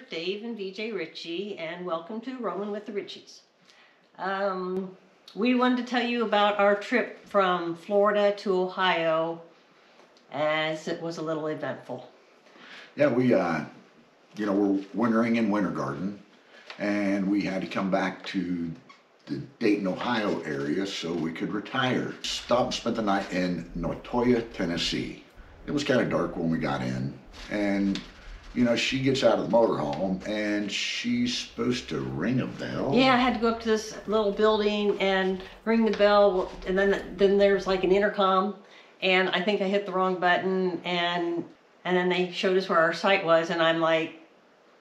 Dave and VJ Ritchie, and welcome to Rolling with the Ritchies. We wanted to tell you about our trip from Florida to Ohio, as it was a little eventful. Yeah, we're wintering in Winter Garden, and we had to come back to the Dayton, Ohio area so we could retire. Stopped and spent the night in Notoya, Tennessee. It was kind of dark when we got in, and she gets out of the motorhome and she's supposed to ring a bell. Yeah, I had to go up to this little building and ring the bell, and then there's like an intercom, and I think I hit the wrong button, and then they showed us where our site was, and I'm like,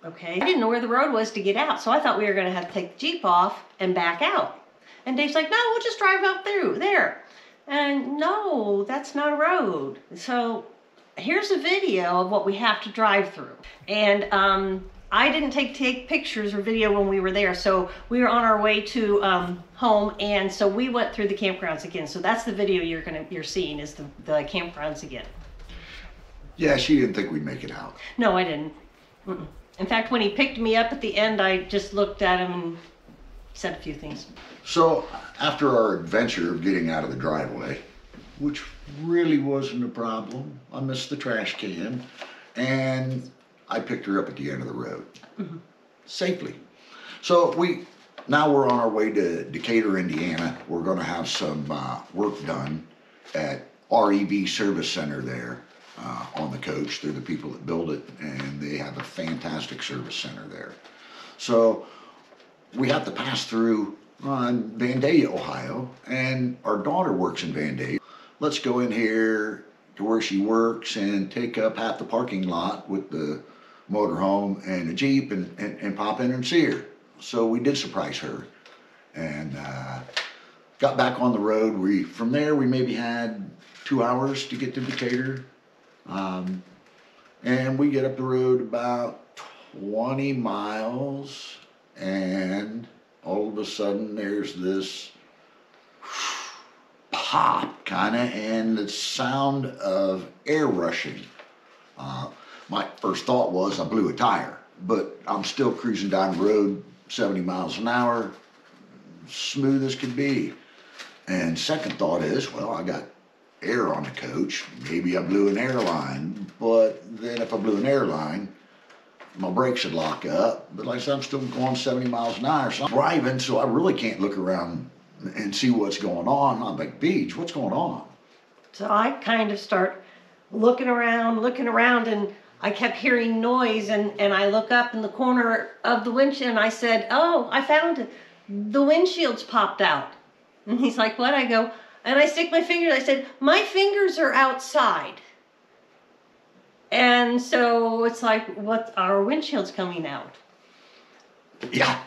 okay. I didn't know where the road was to get out, so I thought we were gonna have to take the Jeep off and back out. And Dave's like, no, we'll just drive up through there. And no, that's not a road. So here's a video of what we have to drive through. And I didn't take pictures or video when we were there, so we were on our way to home, and so we went through the campgrounds again. So that's the video you're seeing, is the campgrounds again. Yeah, she didn't think we'd make it out. No, I didn't. Mm-mm. In fact, when he picked me up at the end, I just looked at him and said a few things. So after our adventure of getting out of the driveway, which really wasn't a problem, I missed the trash can, and I picked her up at the end of the road, safely. So now we're on our way to Decatur, Indiana. We're going to have some work done at REV Service Center there on the coach. They're the people that build it, and they have a fantastic service center there. So we have to pass through Vandalia, Ohio, and our daughter works in Vandalia. Let's go in here to where she works and take up half the parking lot with the motorhome and a Jeep and pop in and see her. So we did surprise her and got back on the road. From there we maybe had 2 hours to get to Decatur. And we get up the road about 20 miles, and all of a sudden there's this pop kind of, and the sound of air rushing. My first thought was I blew a tire, but I'm still cruising down the road 70 miles an hour, smooth as could be. And second thought is, well, I got air on the coach, maybe I blew an airline. But then if I blew an airline, my brakes would lock up. But like I said, I'm still going 70 miles an hour, so I'm driving, so I really can't look around and see what's going on. I'm like, Beach, what's going on? So I kind of start looking around, and I kept hearing noise, and I look up in the corner of the windshield, and I said, oh, I found it. The windshield's popped out. And he's like, what? I go, and I stick my fingers, I said, my fingers are outside. And so it's like, what, our windshield's coming out. Yeah.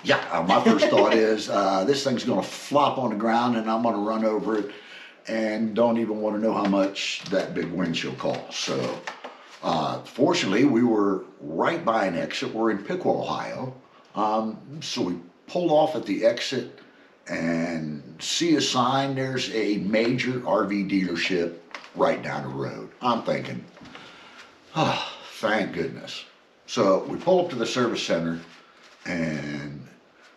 My first thought is, this thing's going to flop on the ground and I'm going to run over it, and don't even want to know how much that big windshield costs. So, fortunately, we were right by an exit. We're in Piqua, Ohio. So we pulled off at the exit and see a sign. There's a major RV dealership right down the road. I'm thinking, oh, thank goodness. So we pull up to the service center, and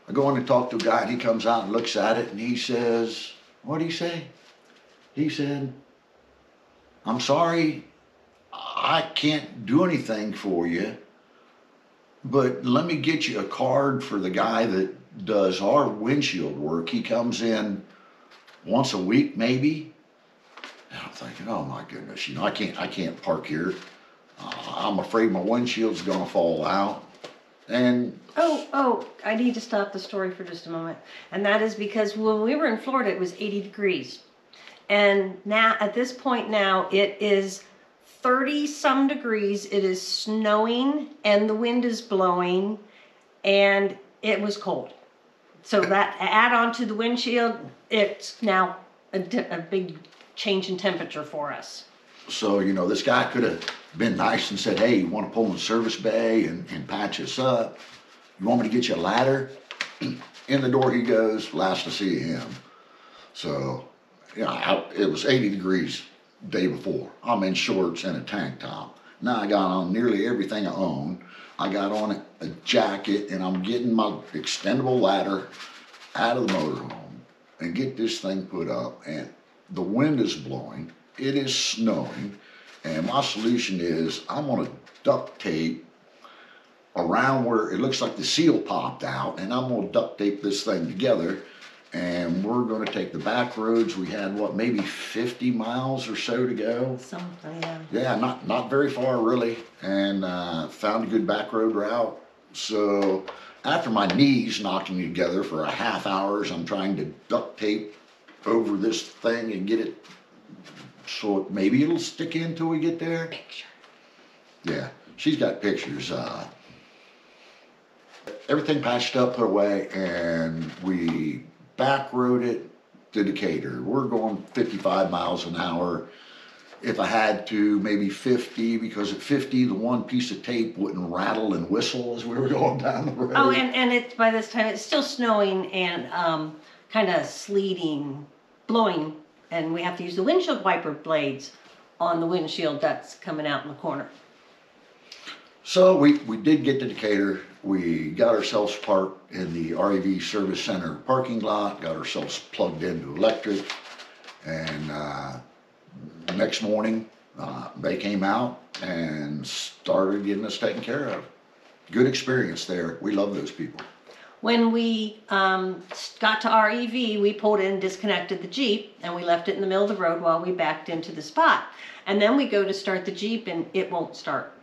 I go in and talk to a guy, and he comes out and looks at it, and he says, what did he say? He said, I'm sorry, I can't do anything for you, but let me get you a card for the guy that does our windshield work. He comes in once a week, maybe. And I'm thinking, oh my goodness, I can't park here. I'm afraid my windshield's gonna fall out. And oh, I need to stop the story for just a moment. And that is because when we were in Florida, it was 80 degrees. And now, at this point now, it is 30 some degrees. It is snowing and the wind is blowing, and it was cold. So that add on to the windshield, it's now a big change in temperature for us. So, this guy could have been nice and said, hey, you want to pull in the service bay and patch us up? You want me to get you a ladder? In the door he goes, last to see him. So, it was 80 degrees the day before. I'm in shorts and a tank top. Now I got on nearly everything I own. I got on a jacket, and I'm getting my extendable ladder out of the motorhome and get this thing put up, and the wind is blowing, it is snowing, and my solution is I'm gonna duct tape around where it looks like the seal popped out, and I'm gonna duct tape this thing together, and we're gonna take the back roads. We had, what, maybe 50 miles or so to go? Something, yeah. Yeah, not very far really, and found a good back road route. So after my knees knocking together for a half hour, I'm trying to duct tape over this thing and get it so maybe it'll stick in till we get there. Picture. Yeah, she's got pictures. Everything patched up, put away, and we back rode it to Decatur. We're going 55 miles an hour. If I had to, maybe 50, because at 50, the one piece of tape wouldn't rattle and whistle as we were going down the road. Oh, and it's by this time it's still snowing and kind of sleeting, blowing, and we have to use the windshield wiper blades on the windshield that's coming out in the corner. So we did get to Decatur. We got ourselves parked in the REV Service Center parking lot, got ourselves plugged into electric, and the next morning they came out and started getting us taken care of. Good experience there. We love those people. When we got to REV, we pulled in, disconnected the Jeep, and we left it in the middle of the road while we backed into the spot. And then we go to start the Jeep and it won't start.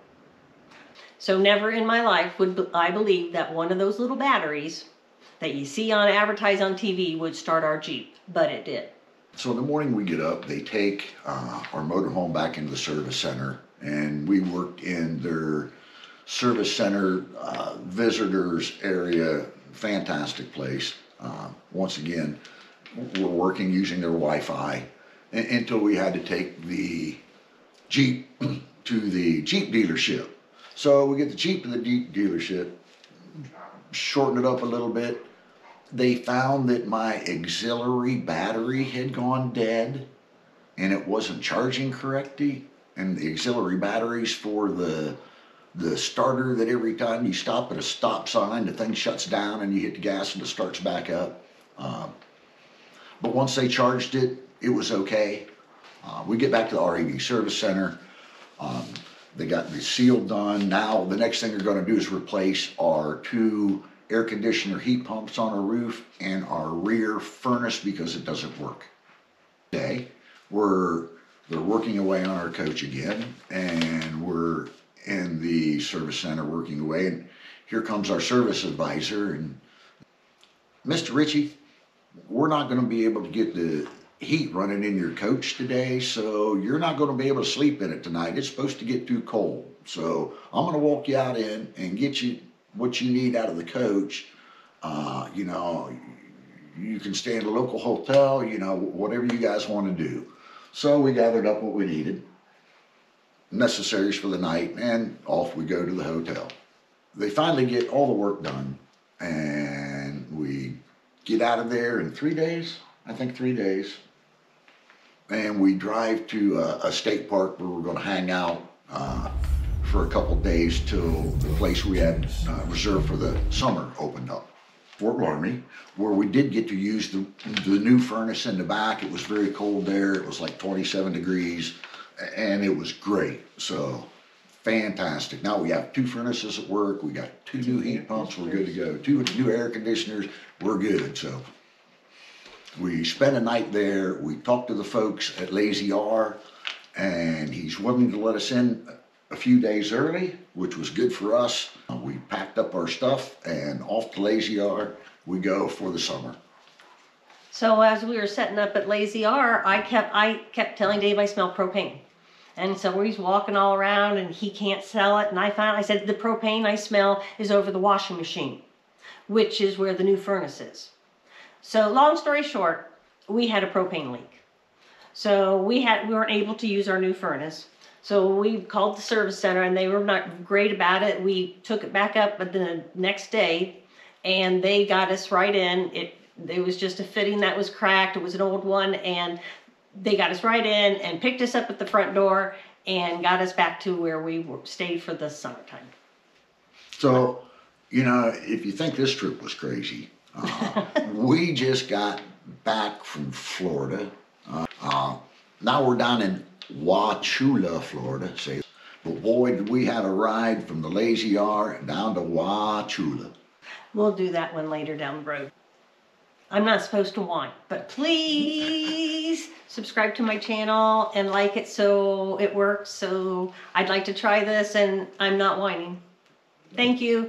So never in my life would I believe that one of those little batteries that you see advertised on TV would start our Jeep, but it did. So in the morning we get up, they take our motorhome back into the service center, and we worked in their service center visitors area. Fantastic place. Once again, we're working using their Wi-Fi until we had to take the Jeep to the Jeep dealership. So we get the Jeep to the Jeep dealership, shorten it up a little bit. They found that my auxiliary battery had gone dead and it wasn't charging correctly. And the auxiliary batteries for the starter that every time you stop at a stop sign, the thing shuts down and you hit the gas and it starts back up. But once they charged it, it was okay. We get back to the REV Service Center. They got the seal done. Now the next thing they're going to do is replace our 2 air conditioner heat pumps on our roof and our rear furnace because it doesn't work. Today, they're working away on our coach again, and we're in the service center working away, and here comes our service advisor, and Mr. Ritchie, we're not going to be able to get the heat running in your coach today, so you're not going to be able to sleep in it tonight. It's supposed to get too cold, so I'm going to walk you out in and get you what you need out of the coach. You know, you can stay in a local hotel, you know, whatever you guys want to do. So we gathered up what we needed, necessaries for the night, and off we go to the hotel. They finally get all the work done, and we get out of there in 3 days, I think 3 days. And we drive to a state park where we're going to hang out for a couple days till the place we had reserved for the summer opened up. Fort Laramie, where we did get to use the new furnace in the back. It was very cold there. It was like 27 degrees, and it was great. So fantastic. Now we have 2 furnaces at work. We got 2 new heat pumps. We're good to go. 2 new air conditioners. We're good. So we spent a night there. We talked to the folks at Lazy R, and he's willing to let us in a few days early, which was good for us. We packed up our stuff and off to Lazy R we go for the summer. So as we were setting up at Lazy R, I kept telling Dave I smell propane. And so he's walking all around and he can't sell it. And I said, the propane I smell is over the washing machine, which is where the new furnace is. So long story short, we had a propane leak. So we weren't able to use our new furnace. So we called the service center and they were not great about it. We took it back up the next day and they got us right in. It was just a fitting that was cracked. It was an old one, and they got us right in and picked us up at the front door and got us back to where we stayed for the summertime. So You know, if you think this trip was crazy, we just got back from Florida. Now we're down in Wauchula, Florida. Say, but boy, did we had a ride from the Lazy R down to Wauchula. We'll do that one later down the road. I'm not supposed to whine, but please subscribe to my channel and like it so it works. So I'd like to try this and I'm not whining. Thank you.